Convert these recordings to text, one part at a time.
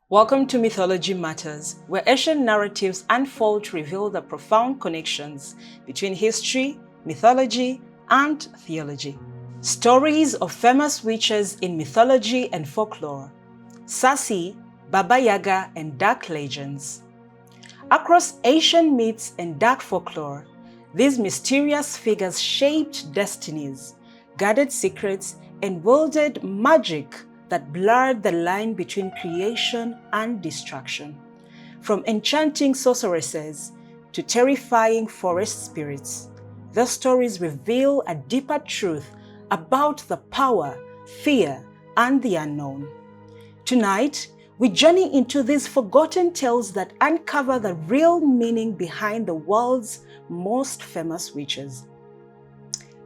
Welcome to Mythology Matters, where ancient narratives unfold to reveal the profound connections between history, mythology, and theology. Stories of famous witches in mythology and folklore, Circe, Baba Yaga, and dark legends. Across ancient myths and dark folklore, these mysterious figures shaped destinies, guarded secrets, and wielded magic that blurred the line between creation and destruction. From enchanting sorceresses to terrifying forest spirits, their stories reveal a deeper truth about the power, fear, and the unknown. Tonight, we journey into these forgotten tales that uncover the real meaning behind the world's most famous witches.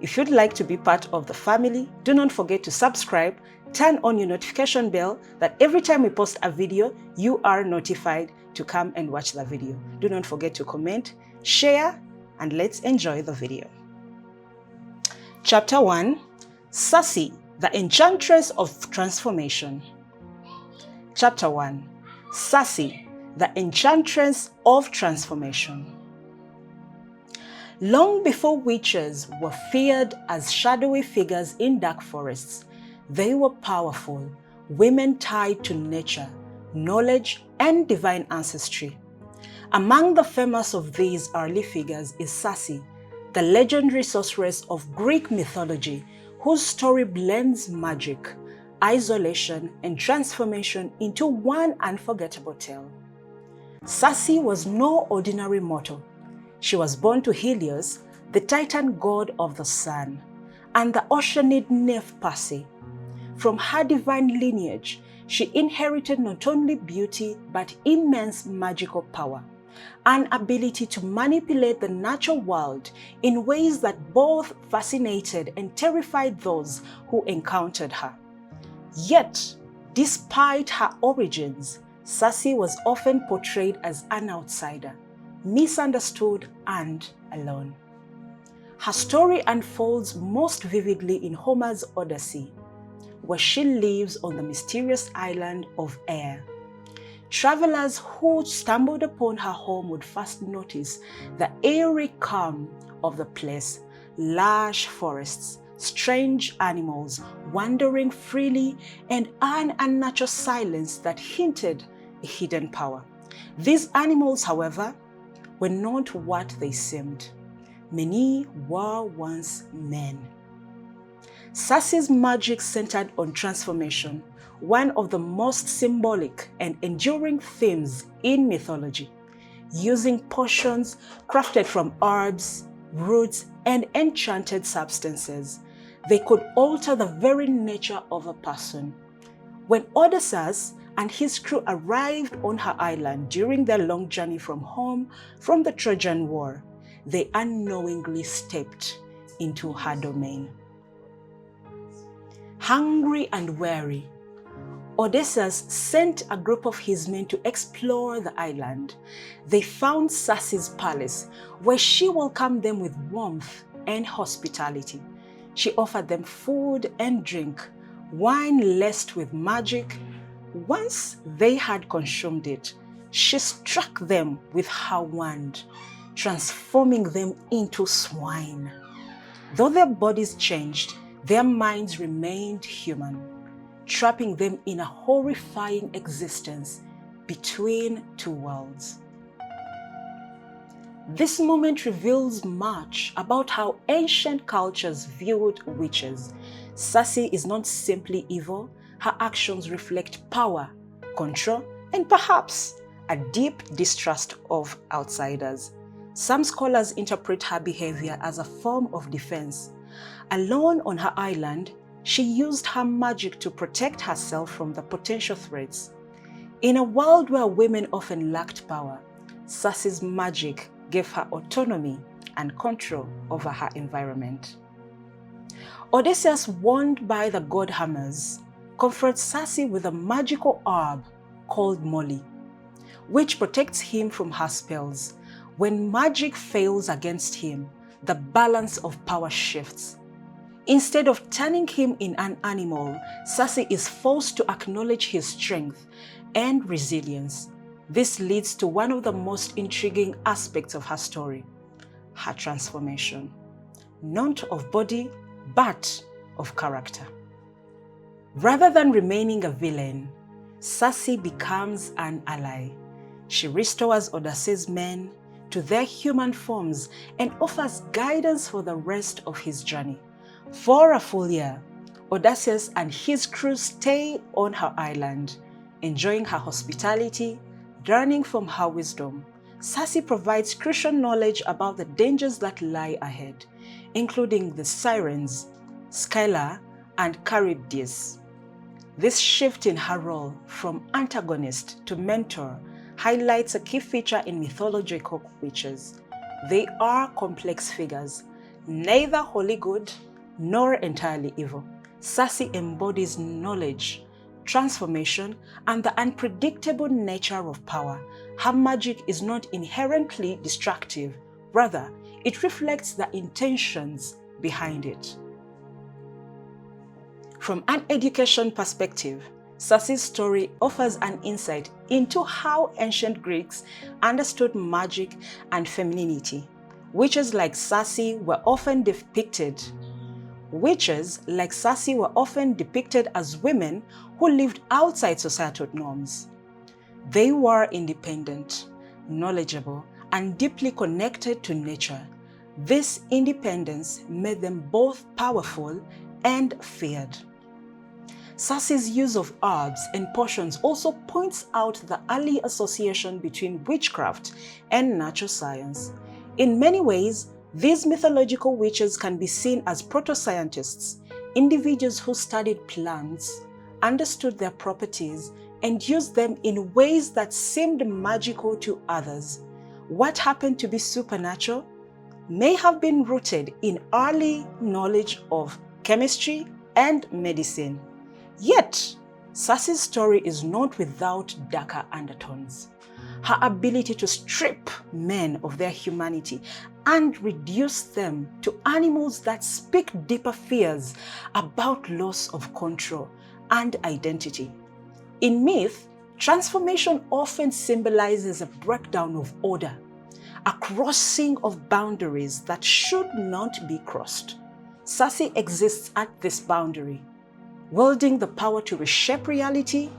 If you'd like to be part of the family, do not forget to subscribe, turn on your notification bell that every time we post a video, you are notified to come and watch the video. Do not forget to comment, share, and let's enjoy the video. Chapter 1, Circe, the Enchantress of Transformation. Chapter 1, Circe, the Enchantress of Transformation. Long before witches were feared as shadowy figures in dark forests, they were powerful women tied to nature, knowledge, and divine ancestry. Among the famous of these early figures is Circe, the legendary sorceress of Greek mythology, whose story blends magic, isolation, and transformation into one unforgettable tale. Circe was no ordinary mortal. She was born to Helios, the Titan god of the sun, and the oceanid nymph Perse. From her divine lineage, she inherited not only beauty but immense magical power, an ability to manipulate the natural world in ways that both fascinated and terrified those who encountered her. Yet, despite her origins, Circe was often portrayed as an outsider, misunderstood, and alone. Her story unfolds most vividly in Homer's Odyssey, where she lives on the mysterious island of Air. Travelers who stumbled upon her home would first notice the eerie calm of the place, lush forests, strange animals wandering freely, and an unnatural silence that hinted a hidden power. These animals, however, were not what they seemed. Many were once men. Circe's magic centered on transformation, one of the most symbolic and enduring themes in mythology. Using potions crafted from herbs, roots, and enchanted substances, they could alter the very nature of a person. When Odysseus and his crew arrived on her island during their long journey from home from the Trojan War, they unknowingly stepped into her domain. Hungry and weary, Odysseus sent a group of his men to explore the island. They found Circe's palace, where she welcomed them with warmth and hospitality. She offered them food and drink, wine laced with magic. Once they had consumed it, she struck them with her wand, transforming them into swine. Though their bodies changed, their minds remained human, trapping them in a horrifying existence between two worlds. This moment reveals much about how ancient cultures viewed witches. Circe is not simply evil. Her actions reflect power, control, and perhaps a deep distrust of outsiders. Some scholars interpret her behavior as a form of defense. Alone on her island, she used her magic to protect herself from the potential threats. In a world where women often lacked power, Circe's magic gave her autonomy and control over her environment. Odysseus, warned by the god Hermes, confronts Circe with a magical herb called Moly, which protects him from her spells. When magic fails against him, the balance of power shifts. Instead of turning him in an animal, Circe is forced to acknowledge his strength and resilience. This leads to one of the most intriguing aspects of her story, her transformation, not of body, but of character. Rather than remaining a villain, Circe becomes an ally. She restores Odysseus' men to their human forms and offers guidance for the rest of his journey. For a full year, Odysseus and his crew stay on her island, enjoying her hospitality, learning from her wisdom. Circe provides crucial knowledge about the dangers that lie ahead, including the Sirens, Scylla, and Charybdis. This shift in her role from antagonist to mentor highlights a key feature in mythological witches. They are complex figures, neither wholly good nor entirely evil. Circe embodies knowledge, transformation, and the unpredictable nature of power. Her magic is not inherently destructive, rather, it reflects the intentions behind it. From an education perspective, Circe's story offers an insight into how ancient Greeks understood magic and femininity. Witches like Circe were often depicted as women who lived outside societal norms. They were independent, knowledgeable, and deeply connected to nature. This independence made them both powerful and feared. Circe's use of herbs and potions also points out the early association between witchcraft and natural science. In many ways, these mythological witches can be seen as proto-scientists, individuals who studied plants, understood their properties, and used them in ways that seemed magical to others. What happened to be supernatural may have been rooted in early knowledge of chemistry and medicine. Yet, Circe's story is not without darker undertones. Her ability to strip men of their humanity and reduce them to animals that speak deeper fears about loss of control and identity. In myth, transformation often symbolizes a breakdown of order, a crossing of boundaries that should not be crossed. Circe exists at this boundary, wielding the power to reshape reality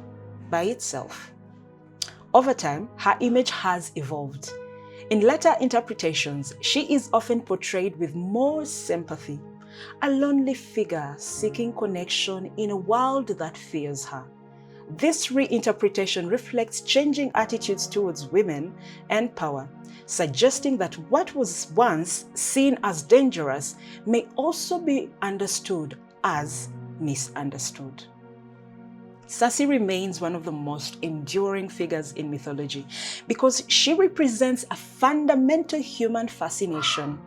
by itself. Over time, her image has evolved. In later interpretations, she is often portrayed with more sympathy, a lonely figure seeking connection in a world that fears her. This reinterpretation reflects changing attitudes towards women and power, suggesting that what was once seen as dangerous may also be understood as misunderstood. Circe remains one of the most enduring figures in mythology because she represents a fundamental human fascination,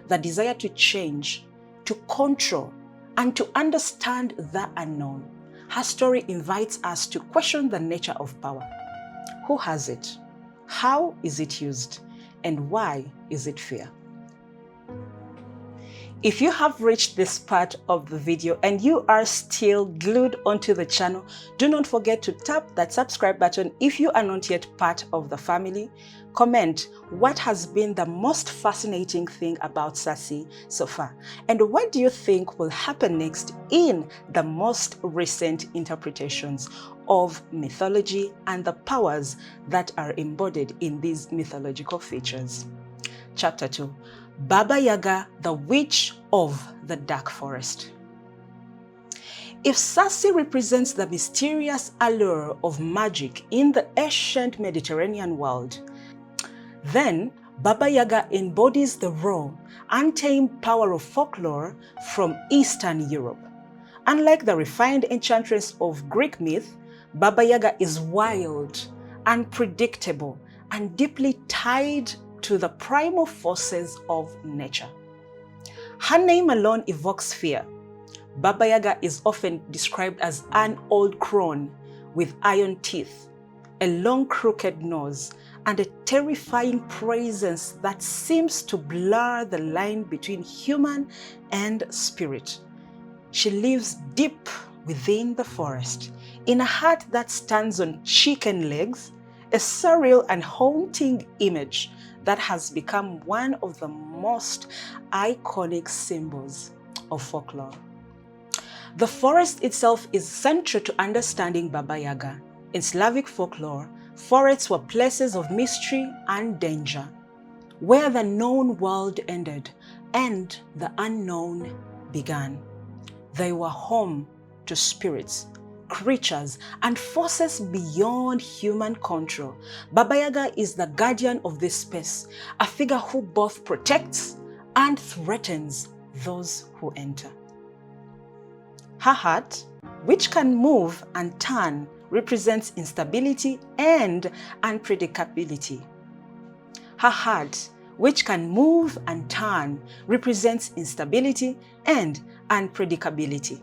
the desire to change, to control, and to understand the unknown. Her story invites us to question the nature of power. Who has it? How is it used? And why is it fair? If you have reached this part of the video and you are still glued onto the channel, do not forget to tap that subscribe button if you are not yet part of the family. Comment what has been the most fascinating thing about Circe so far, and what do you think will happen next in the most recent interpretations of mythology and the powers that are embodied in these mythological features. Chapter 2. Baba Yaga, the Witch of the Dark Forest. If Circe represents the mysterious allure of magic in the ancient Mediterranean world, then Baba Yaga embodies the raw, untamed power of folklore from Eastern Europe. Unlike the refined enchantress of Greek myth, Baba Yaga is wild, unpredictable, and deeply tied to the primal forces of nature. Her name alone evokes fear. Baba Yaga is often described as an old crone with iron teeth, a long crooked nose, and a terrifying presence that seems to blur the line between human and spirit. She lives deep within the forest, in a hut that stands on chicken legs, a surreal and haunting image that has become one of the most iconic symbols of folklore. The forest itself is central to understanding Baba Yaga. In Slavic folklore, forests were places of mystery and danger, where the known world ended and the unknown began. They were home to spirits, creatures, and forces beyond human control. Baba Yaga is the guardian of this space, a figure who both protects and threatens those who enter. Her heart, which can move and turn, represents instability and unpredictability. Her heart, which can move and turn, represents instability and unpredictability.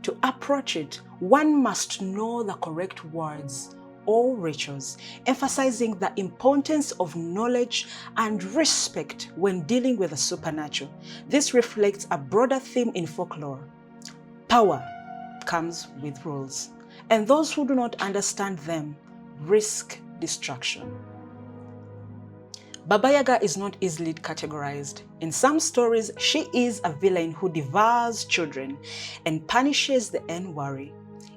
To approach it, one must know the correct words or rituals, emphasizing the importance of knowledge and respect when dealing with the supernatural. This reflects a broader theme in folklore. Power comes with rules, and those who do not understand them risk destruction. Baba Yaga is not easily categorized. In some stories, she is a villain who devours children and punishes the unwary.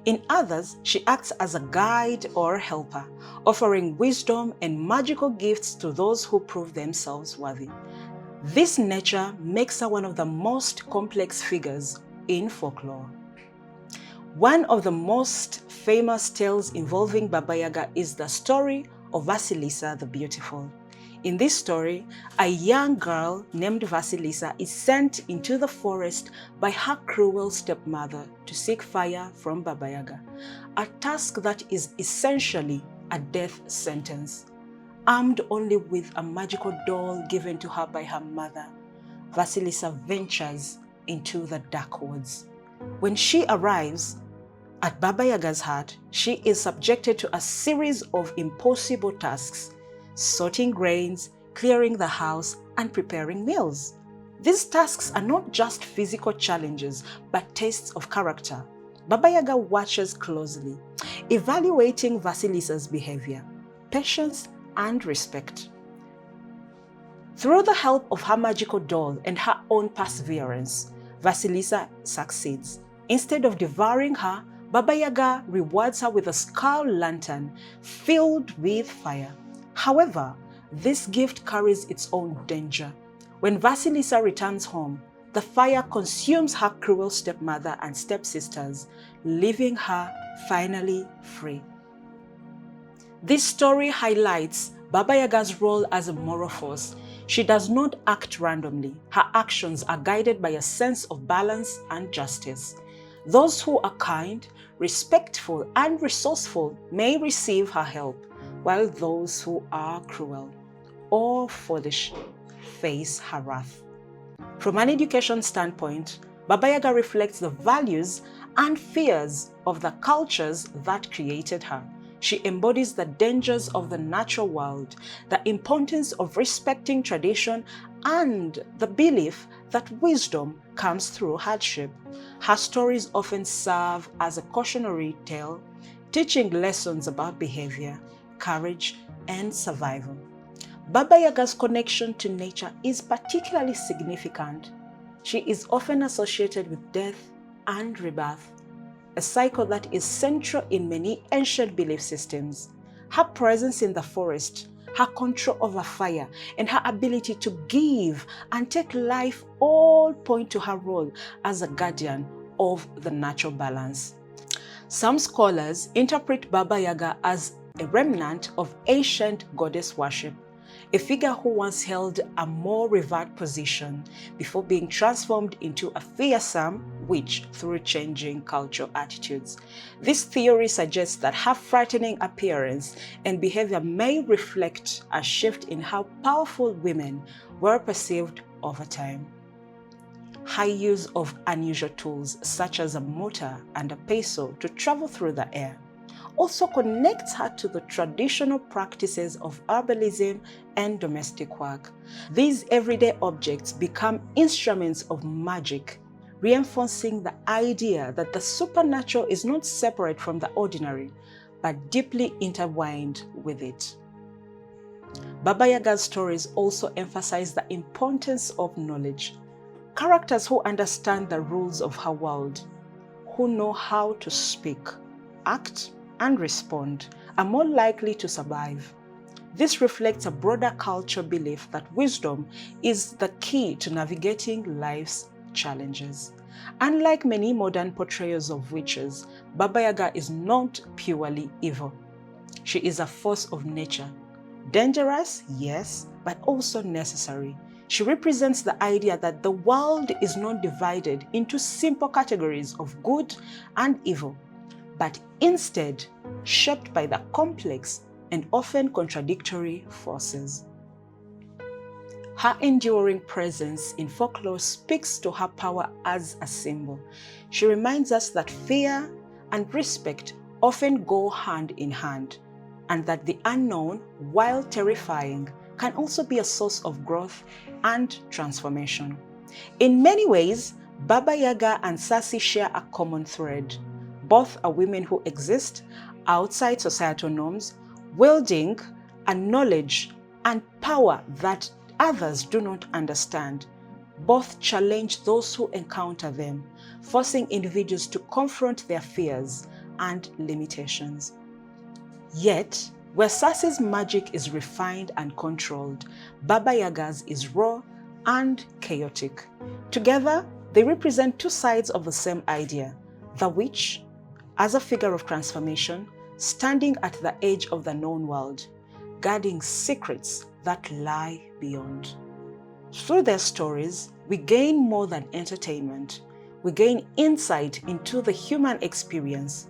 In others, she acts as a guide or helper, offering wisdom and magical gifts to those who prove themselves worthy. This nature makes her one of the most complex figures in folklore. One of the most famous tales involving Baba Yaga is the story of Vasilisa the Beautiful. In this story, a young girl named Vasilisa is sent into the forest by her cruel stepmother to seek fire from Baba Yaga, a task that is essentially a death sentence. Armed only with a magical doll given to her by her mother, Vasilisa ventures into the dark woods. When she arrives at Baba Yaga's hut, she is subjected to a series of impossible tasks: sorting grains, clearing the house, and preparing meals. These tasks are not just physical challenges, but tests of character. Baba Yaga watches closely, evaluating Vasilisa's behavior, patience, and respect. Through the help of her magical doll and her own perseverance, Vasilisa succeeds. Instead of devouring her, Baba Yaga rewards her with a skull lantern filled with fire. However, this gift carries its own danger. When Vasilisa returns home, the fire consumes her cruel stepmother and stepsisters, leaving her finally free. This story highlights Baba Yaga's role as a moral force. She does not act randomly. Her actions are guided by a sense of balance and justice. Those who are kind, respectful, and resourceful may receive her help, while those who are cruel or foolish face her wrath. From an education standpoint, Baba Yaga reflects the values and fears of the cultures that created her. She embodies the dangers of the natural world, the importance of respecting tradition, and the belief that wisdom comes through hardship. Her stories often serve as a cautionary tale, teaching lessons about behavior, courage, and survival. Baba Yaga's connection to nature is particularly significant. She is often associated with death and rebirth, a cycle that is central in many ancient belief systems. Her presence in the forest, her control over fire, and her ability to give and take life all point to her role as a guardian of the natural balance. Some scholars interpret Baba Yaga as a remnant of ancient goddess worship, a figure who once held a more revered position before being transformed into a fearsome witch through changing cultural attitudes. This theory suggests that her frightening appearance and behavior may reflect a shift in how powerful women were perceived over time. Her use of unusual tools such as a mortar and a pestle to travel through the air also connects her to the traditional practices of herbalism and domestic work. These everyday objects become instruments of magic, reinforcing the idea that the supernatural is not separate from the ordinary, but deeply intertwined with it. Baba Yaga's stories also emphasize the importance of knowledge. Characters who understand the rules of her world, who know how to speak, act, and respond, are more likely to survive. This reflects a broader cultural belief that wisdom is the key to navigating life's challenges. Unlike many modern portrayals of witches, Baba Yaga is not purely evil. She is a force of nature. Dangerous, yes, but also necessary. She represents the idea that the world is not divided into simple categories of good and evil, but instead shaped by the complex and often contradictory forces. Her enduring presence in folklore speaks to her power as a symbol. She reminds us that fear and respect often go hand in hand, and that the unknown, while terrifying, can also be a source of growth and transformation. In many ways, Baba Yaga and Circe share a common thread. Both are women who exist outside societal norms, wielding a knowledge and power that others do not understand. Both challenge those who encounter them, forcing individuals to confront their fears and limitations. Yet, where Circe's magic is refined and controlled, Baba Yaga's is raw and chaotic. Together, they represent two sides of the same idea: the witch, as a figure of transformation, standing at the edge of the known world, guarding secrets that lie beyond. Through their stories, we gain more than entertainment. We gain insight into the human experience,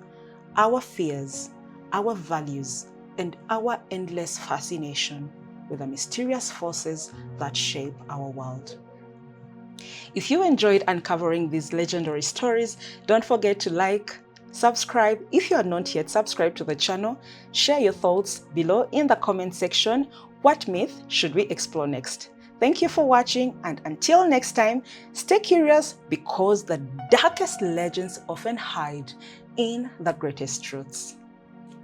our fears, our values, and our endless fascination with the mysterious forces that shape our world. If you enjoyed uncovering these legendary stories, don't forget to like, subscribe if you are not yet subscribed to the channel, share your thoughts below in the comment section. What myth should we explore next? Thank you for watching, and until next time, stay curious, because the darkest legends often hide in the greatest truths.